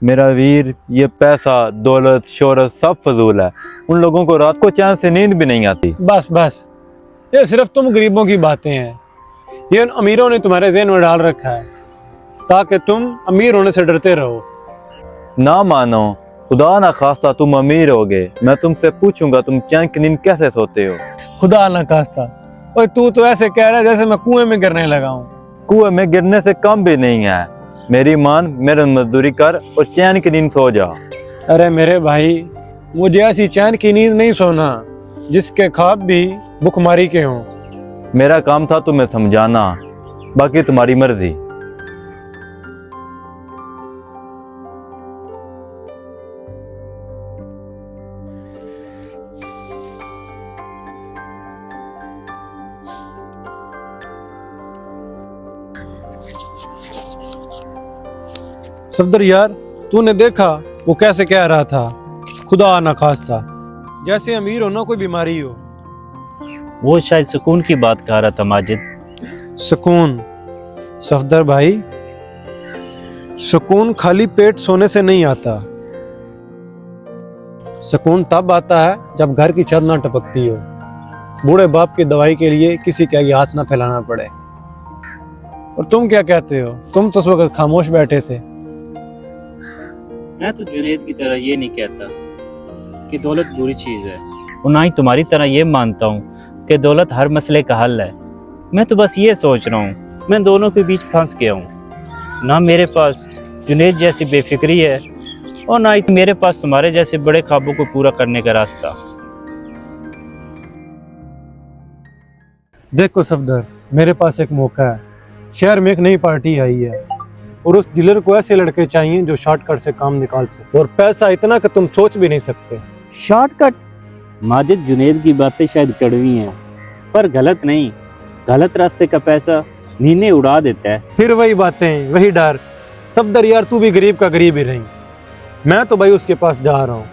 मेरा वीर, ये पैसा दौलत शोहरत सब फजूल है। उन लोगों को रात को चैन से नींद भी नहीं आती। बस बस, ये सिर्फ तुम गरीबों की बातें हैं। ये उन अमीरों ने तुम्हारे ज़हन में डाल रखा है ताकि तुम अमीर होने से डरते रहो। ना मानो, खुदा ना खास्ता तुम अमीर होगे, मैं तुमसे पूछूंगा तुम चैन की नींद कैसे सोते हो। खुदा ना खास्ता, और तू तो ऐसे कह रहा है जैसे मैं कुएं में गिरने लगा हूँ। कुएं में गिरने से कम भी नहीं है। मेरी मान, मेरी मजदूरी कर और चैन की नींद सो जा। अरे मेरे भाई, मुझे ऐसी चैन की नींद नहीं सोना जिसके ख्वाब भी भुखमारी के हों। मेरा काम था तुम्हें समझाना, बाकी तुम्हारी मर्जी। सफदर यार, तूने देखा वो कैसे कह रहा था, खुदा ना खास्ता, जैसे अमीर होना कोई बीमारी हो। वो शायद सुकून की बात कह रहा था माजिद। सुकून? सफदर भाई, सुकून खाली पेट सोने से नहीं आता। सुकून तब आता है जब घर की छत ना टपकती हो, बूढ़े बाप की दवाई के लिए किसी के आगे हाथ ना फैलाना पड़े। और तुम क्या कहते हो? तुम तो उस वक्त खामोश बैठे थे। मैं तो जुनेद की तरह ये नहीं कहता कि दौलत बुरी चीज़ है, और ना ही तुम्हारी तरह ये मानता हूँ कि दौलत हर मसले का हल है। मैं तो बस ये सोच रहा हूँ, मैं दोनों के बीच फंस गया हूँ। ना मेरे पास जुनेद जैसी बेफिक्री है, और ना ही मेरे पास तुम्हारे जैसे बड़े ख्वाबों को पूरा करने का रास्ता। देखो सफदर, मेरे पास एक मौका है। शहर में एक नई पार्टी आई है और उस डीलर को ऐसे लड़के चाहिए जो शॉर्टकट से काम निकाल सके, और पैसा इतना कि तुम सोच भी नहीं सकते। शॉर्टकट? माजिद, जुनेद की बातें शायद कड़वी हैं, पर गलत नहीं। गलत रास्ते का पैसा नींदें उड़ा देता है। फिर वही बातें, वही डर। सफदर यार, तू भी गरीब का गरीब ही रही। मैं तो भाई उसके पास जा रहा हूँ।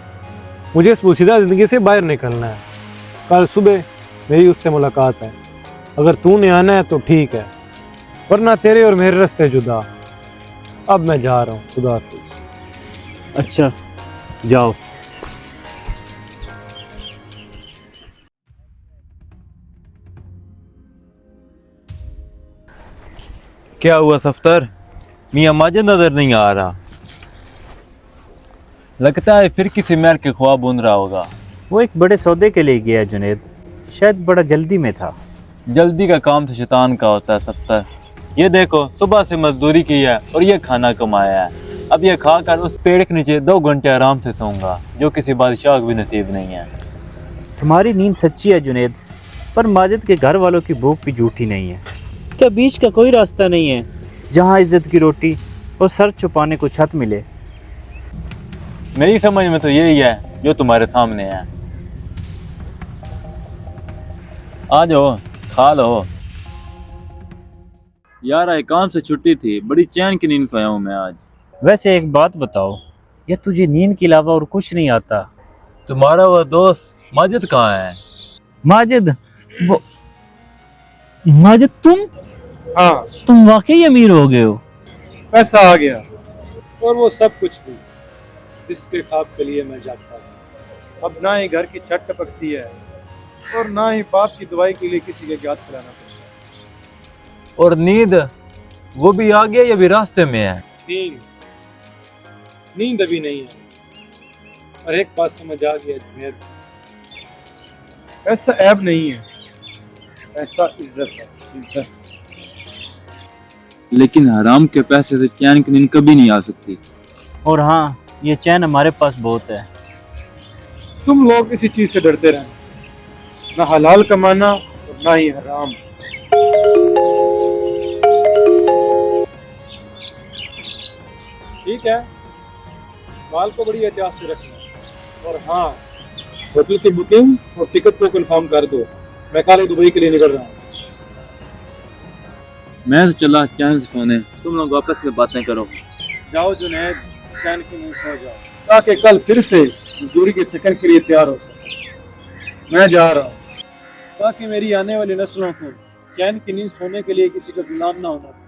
मुझे इस पोशीदा जिंदगी से बाहर निकलना है। कल सुबह मेरी उससे मुलाकात है। अगर तूने आना है तो ठीक है, वरना तेरे और मेरे रास्ते जुदा। अब मैं जा रहा हूँ, खुदा हाफिज। अच्छा, जाओ। क्या हुआ सफ्तर? मियां माजिद नजर नहीं आ रहा। लगता है फिर किसी महल के ख्वाब बुन रहा होगा। वो एक बड़े सौदे के लिए गया जुनेद, शायद बड़ा जल्दी में था। जल्दी का काम तो शैतान का होता है सफ्तर। ये देखो, सुबह से मजदूरी की है और ये खाना कमाया है। अब ये खाकर उस पेड़ के नीचे 2 घंटे आराम से सोऊंगा, जो किसी बादशाह को भी नसीब नहीं है। तुम्हारी नींद सच्ची है जुनेद, पर माजिद के घर वालों की भूख भी झूठी नहीं है। क्या बीच का कोई रास्ता नहीं है जहाँ इज्जत की रोटी और सर छुपाने को छत मिले? मेरी समझ में तो यही है जो तुम्हारे सामने है। आ जाओ, खा लो। यार, आज काम से छुट्टी थी, बड़ी चैन की नींद सोया हूँ मैं आज। वैसे एक बात बताओ, या तुझे नींद के अलावा और कुछ नहीं आता? तुम्हारा वो दोस्त माजिद कहाँ है? माजिद? वो माजिद, तुम? हाँ, तुम वाकई अमीर हो गए हो। पैसा आ गया और वो सब कुछ भी जिसके ख्वाब के लिए मैं जागता था। अब ना ही घर की छत टपकती है और ना ही बाप की दवाई के लिए किसी के हाथ फैलाना पड़ता है। और नींद, वो भी आ गया या भी रास्ते में है? नींद अभी नहीं है। और एक बात समझ आ गया जुनेद, ऐसा ऐब नहीं है, ऐसा इज्जत है, इज्जत। लेकिन हराम के पैसे से चैन की नींद कभी नहीं आ सकती। और हाँ, ये चैन हमारे पास बहुत है। तुम लोग इसी चीज से डरते रहे, ना हलाल कमाना और ना ही हराम। ठीक है, माल को बड़ी एहतियात से रखना। और हाँ, होटल की बुकिंग और टिकट को कंफर्म कर दो। मैं कल दुबई के लिए निकल रहा हूँ। मैं तो चला चैन से सोने, तुम लोग आपस में बातें करो। जाओ जुनैद, चैन की नींद सो जाओ, ताकि कल फिर से मजदूरी के थकन के लिए तैयार हो सके। मैं जा रहा हूँ ताकि मेरी आने वाली नस्लों को चैन की नींद सोने के लिए किसी का गुलाम ना होना।